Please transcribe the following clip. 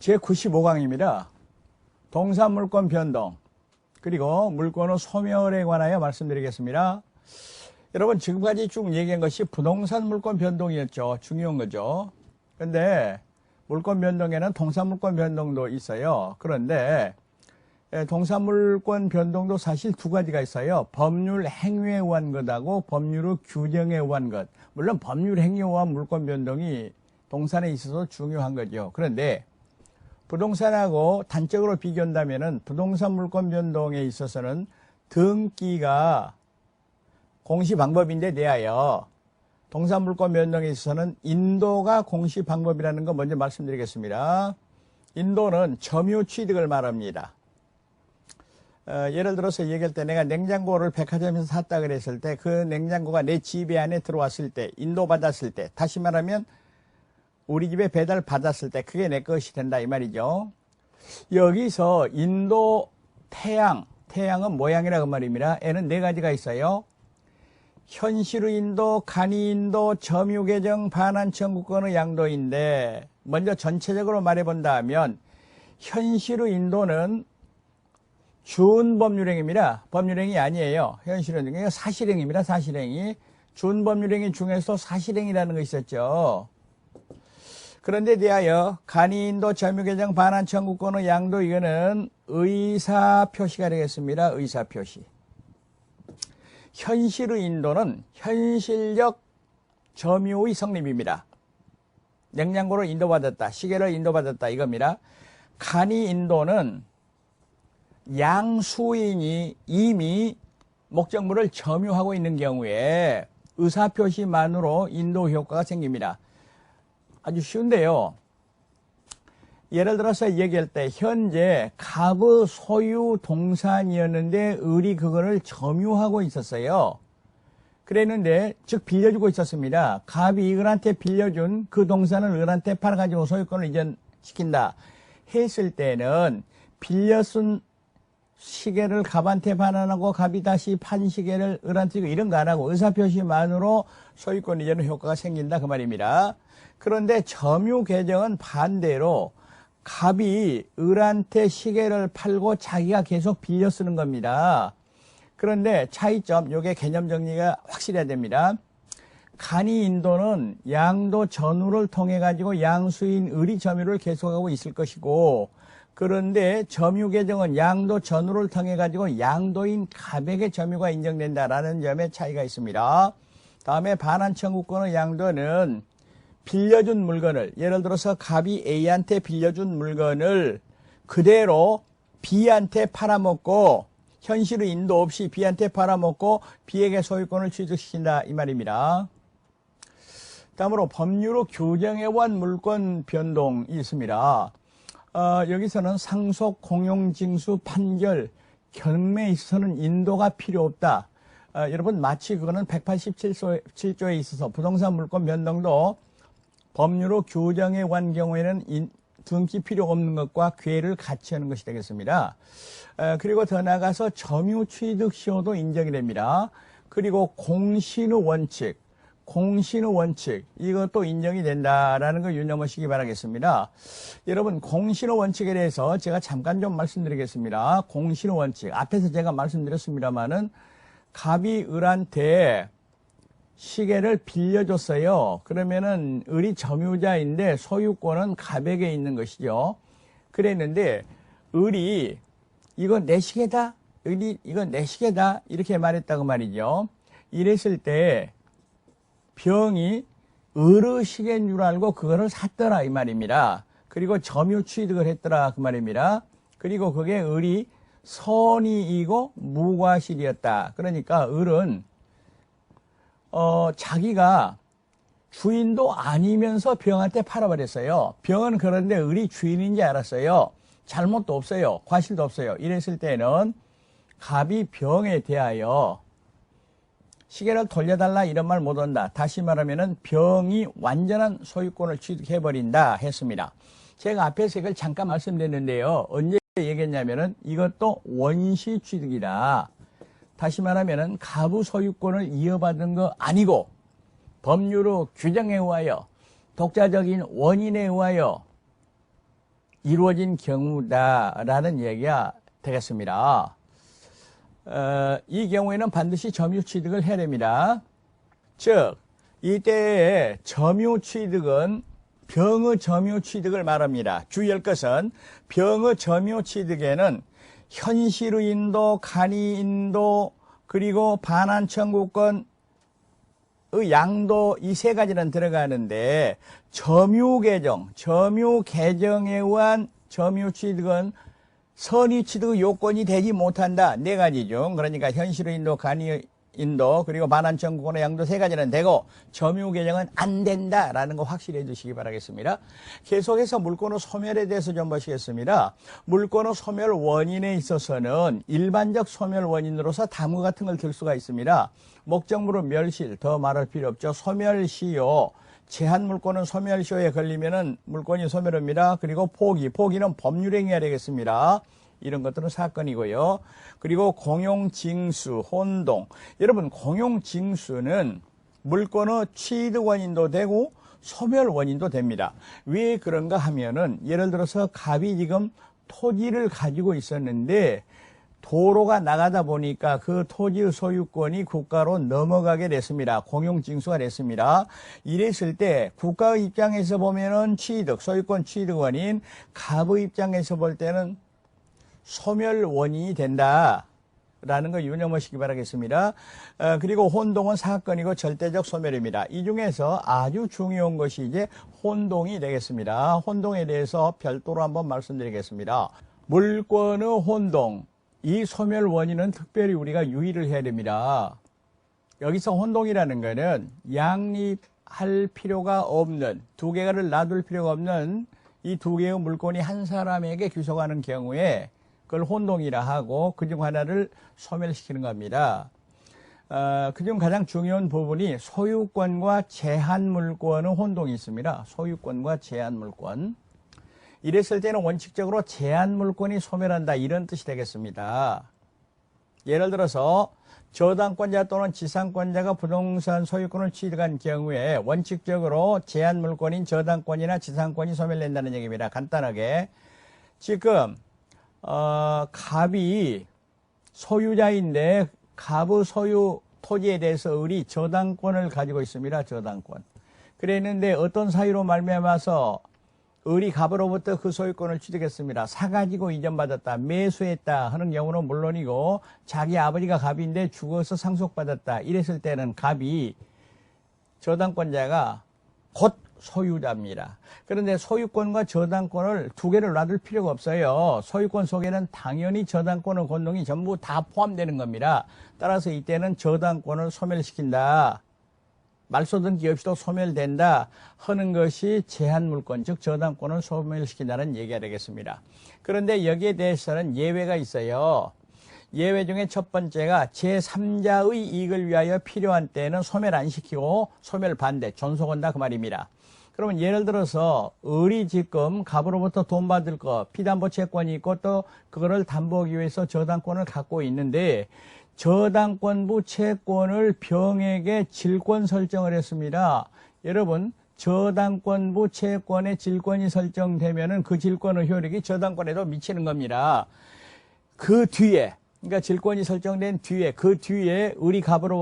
제95강입니다. 동사물권 변동 그리고 물권의 소멸에 관하여 말씀드리겠습니다. 여러분 지금까지 쭉 얘기한 것이 부동산 물권 변동이었죠. 중요한 거죠. 근데 물권 변동에는 동사물권 변동도 있어요. 그런데 동사물권 변동도 사실 두 가지가 있어요. 법률 행위에 의한 것하고 법률의 규정에 의한 것. 물론 법률 행위에 의한 물권 변동이 동산에 있어서 중요한 거죠. 그런데 부동산하고 단적으로 비교한다면은 부동산 물권 변동에 있어서는 등기가 공시 방법인데 대하여 동산 물권 변동에 있어서는 인도가 공시 방법이라는 거 먼저 말씀드리겠습니다. 인도는 점유 취득을 말합니다. 예를 들어서 얘기할 때 내가 냉장고를 백화점에서 샀다 그랬을 때 그 냉장고가 내 집 안에 들어왔을 때 인도받았을 때 다시 말하면 우리 집에 배달 받았을 때 그게 내 것이 된다 이 말이죠. 여기서 인도 태양은 모양이라고 말입니다. 애는 네 가지가 있어요. 현실의 인도, 간이 인도, 점유 개정, 반환 청구권의 양도인데 먼저 전체적으로 말해본다면 현실의 인도는 준법률행위입니다. 법률행위 아니에요. 현실은 이게 사실행위입니다. 사실행위. 준법률행위 중에서 사실행위라는 거 있었죠. 그런데 대하여 간이인도, 점유개정, 반환 청구권의 양도 이거는 의사표시가 되겠습니다. 의사표시. 현실의 인도는 현실적 점유의 성립입니다. 냉장고를 인도받았다, 시계를 인도받았다 이겁니다. 간이인도는 양수인이 이미 목적물을 점유하고 있는 경우에 의사표시만으로 인도 효과가 생깁니다. 아주 쉬운데요. 예를 들어서 얘기할 때 현재 갑의 소유 동산이었는데 을이 그거를 점유하고 있었어요. 그랬는데 즉 빌려주고 있었습니다. 갑이 을한테 빌려준 그 동산을 을한테 팔아가지고 소유권을 이전시킨다 했을 때는 빌려 쓴 시계를 갑한테 반환하고 갑이 다시 판 시계를 을한테 주고 이런 거 안 하고 의사표시만으로 소유권 이전 효과가 생긴다 그 말입니다. 그런데 점유 개정은 반대로 갑이 을한테 시계를 팔고 자기가 계속 빌려 쓰는 겁니다. 그런데 차이점, 요게 개념 정리가 확실해야 됩니다. 간이인도는 양도 전후를 통해 가지고 양수인 을이 점유를 계속하고 있을 것이고 그런데 점유 개정은 양도 전후를 통해 가지고 양도인 갑에게 점유가 인정된다라는 점에 차이가 있습니다. 다음에 반환 청구권의 양도는 빌려준 물건을 예를 들어서 갑이 A한테 빌려준 물건을 그대로 B한테 팔아먹고 현실의 인도 없이 B한테 팔아먹고 B에게 소유권을 취득시킨다 이 말입니다. 다음으로 법률의 규정에 의한 물권 변동이 있습니다. 여기서는 상속, 공용, 징수, 판결, 경매에 있어서는 인도가 필요 없다. 여러분 마치 그거는 187조에 있어서 부동산 물권 변동도 법률의 규정에 관한 경우에는 등기 필요 없는 것과 괴를 같이 하는 것이 되겠습니다. 그리고 더 나아가서 점유 취득 시효도 인정이 됩니다. 그리고 공신의 원칙 이것도 인정이 된다라는 거 유념하시기 바라겠습니다. 여러분 공신의 원칙에 대해서 제가 잠깐 좀 말씀드리겠습니다. 공신의 원칙 앞에서 제가 말씀드렸습니다마는 갑이 을한테 시계를 빌려줬어요. 그러면은 을이 점유자인데 소유권은 갑에게 있는 것이죠. 그랬는데 을이 이거 내 시계다, 을이 이거 내 시계다 이렇게 말했다고 말이죠. 이랬을 때 병이 을의 시계인 줄 알고 그거를 샀더라 이 말입니다. 그리고 점유 취득을 했더라 그 말입니다. 그리고 그게 을이 선의이고 무과실이었다. 그러니까 을은 자기가 주인도 아니면서 병한테 팔아버렸어요. 병은 그런데 을이 주인인지 알았어요. 잘못도 없어요. 과실도 없어요. 이랬을 때는 갑이 병에 대하여 시계를 돌려달라 이런 말 못한다. 다시 말하면은 병이 완전한 소유권을 취득해버린다 했습니다. 제가 앞에서 이걸 잠깐 말씀드렸는데요. 언제 얘기했냐면은 이것도 원시 취득이다. 다시 말하면은 갑의 소유권을 이어받은 거 아니고 법률의 규정에 의하여 독자적인 원인에 의하여 이루어진 경우다라는 얘기가 되겠습니다. 이 경우에는 반드시 점유취득을 해야 됩니다. 즉 이때의 점유취득은 병의 점유취득을 말합니다. 주의할 것은 병의 점유취득에는 현실의인도, 간이인도, 그리고 반환청구권의 양도 이 세 가지는 들어가는데 점유계정에 의한 점유취득은 선의취득의 요건이 되지 못한다. 네 가지 중 그러니까 현실의인도, 간이인도, 그리고 반환청구권의 양도 세 가지는 되고 점유계정은 안 된다라는 거 확실히 해두시기 바라겠습니다. 계속해서 물권의 소멸에 대해서 좀 보시겠습니다. 물권의 소멸 원인에 있어서는 일반적 소멸 원인으로서 다음과 같은 걸 들 수가 있습니다. 목적물의 멸실, 더 말할 필요 없죠. 소멸시효, 제한물권은 소멸시효에 걸리면은 물권이 소멸합니다. 그리고 포기는 법률행위가 되겠습니다. 이런 것들은 사건이고요. 그리고 공용징수, 혼동. 여러분, 공용징수는 물권의 취득 원인도 되고 소멸 원인도 됩니다. 왜 그런가 하면은 예를 들어서 갑이 지금 토지를 가지고 있었는데 도로가 나가다 보니까 그 토지의 소유권이 국가로 넘어가게 됐습니다. 공용징수가 됐습니다. 이랬을 때 국가의 입장에서 보면은 소유권 취득 원인, 갑의 입장에서 볼 때는 소멸 원인이 된다라는 거 유념하시기 바라겠습니다. 그리고 혼동은 사건이고 절대적 소멸입니다. 이 중에서 아주 중요한 것이 이제 혼동이 되겠습니다. 혼동에 대해서 별도로 한번 말씀드리겠습니다. 물권의 혼동, 이 소멸 원인은 특별히 우리가 유의를 해야 됩니다. 여기서 혼동이라는 것은 양립할 필요가 없는, 두 개를 놔둘 필요가 없는 이 두 개의 물권이 한 사람에게 귀속하는 경우에 그걸 혼동이라 하고 그중 하나를 소멸시키는 겁니다. 그중 가장 중요한 부분이 소유권과 제한물권의 혼동이 있습니다. 소유권과 제한물권. 이랬을 때는 원칙적으로 제한물권이 소멸한다 이런 뜻이 되겠습니다. 예를 들어서 저당권자 또는 지상권자가 부동산 소유권을 취득한 경우에 원칙적으로 제한물권인 저당권이나 지상권이 소멸된다는 얘기입니다. 간단하게 지금 갑이 소유자인데 갑의 소유 토지에 대해서 을이 저당권을 가지고 있습니다. 저당권. 그랬는데 어떤 사유로 말미암아서 을이 갑으로부터 그 소유권을 취득했습니다. 사가지고 이전받았다, 매수했다 하는 경우는 물론이고 자기 아버지가 갑인데 죽어서 상속받았다. 이랬을 때는 갑이 저당권자가 곧 소유자입니다. 그런데 소유권과 저당권을 두 개를 놔둘 필요가 없어요. 소유권 속에는 당연히 저당권의 권동이 전부 다 포함되는 겁니다. 따라서 이때는 저당권을 소멸시킨다. 말소등기 없이도 소멸된다 하는 것이 제한물권, 즉 저당권을 소멸시킨다는 얘기가 되겠습니다. 그런데 여기에 대해서는 예외가 있어요. 예외 중에 첫 번째가 제3자의 이익을 위하여 필요한 때는 소멸 안 시키고 소멸 반대, 존속한다 그 말입니다. 그러면 예를 들어서 을이 지금 갑으로부터 돈 받을 거, 피담보 채권이 있고 또 그거를 담보하기 위해서 저당권을 갖고 있는데 저당권부 채권을 병에게 질권 설정을 했습니다. 여러분, 저당권부 채권의 질권이 설정되면은 그 질권의 효력이 저당권에도 미치는 겁니다. 그 뒤에, 그러니까 질권이 설정된 뒤에, 그 뒤에 을이 갑으로